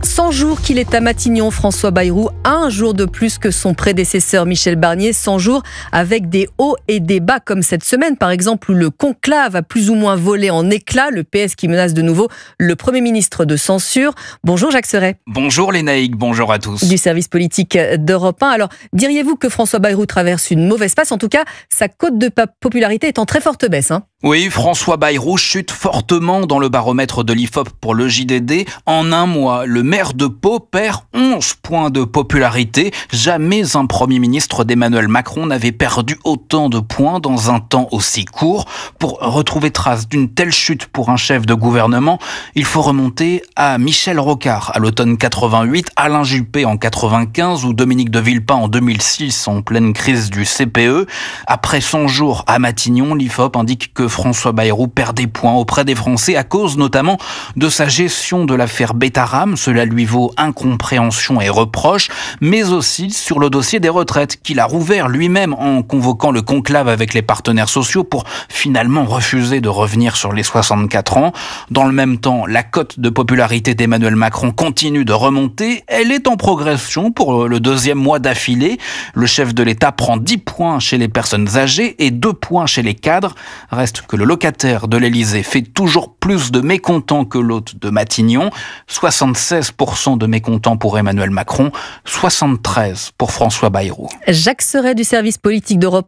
100 jours qu'il est à Matignon, François Bayrou, un jour de plus que son prédécesseur Michel Barnier, 100 jours avec des hauts et des bas comme cette semaine par exemple où le conclave a plus ou moins volé en éclats, le PS qui menace de nouveau le Premier ministre de censure. Bonjour Jacques Serret. Bonjour Lénaïque, bonjour à tous. Du service politique d'Europe 1. Alors, diriez-vous que François Bayrou traverse une mauvaise passe? En tout cas, sa cote de popularité est en très forte baisse. Oui, François Bayrou chute fortement dans le baromètre de l'IFOP pour le JDD. En un mois, le maire de Pau perd 11 points de popularité. Jamais un Premier ministre d'Emmanuel Macron n'avait perdu autant de points dans un temps aussi court. Pour retrouver trace d'une telle chute pour un chef de gouvernement, il faut remonter à Michel Rocard à l'automne 88, Alain Juppé en 95 ou Dominique de Villepin en 2006 en pleine crise du CPE. Après 100 jours à Matignon, l'IFOP indique que François Bayrou perd des points auprès des Français à cause notamment de sa gestion de l'affaire Betaram. Cela lui vaut incompréhension et reproches, mais aussi sur le dossier des retraites qu'il a rouvert lui-même en convoquant le conclave avec les partenaires sociaux pour finalement refuser de revenir sur les 64 ans. Dans le même temps, la cote de popularité d'Emmanuel Macron continue de remonter. Elle est en progression pour le deuxième mois d'affilée. Le chef de l'État prend 10 points chez les personnes âgées et 2 points chez les cadres. Reste que le locataire de l'Élysée fait toujours plus de mécontents que l'hôte de Matignon. 76% de mécontents pour Emmanuel Macron, 73% pour François Bayrou. Jacques Serret du service politique d'Europe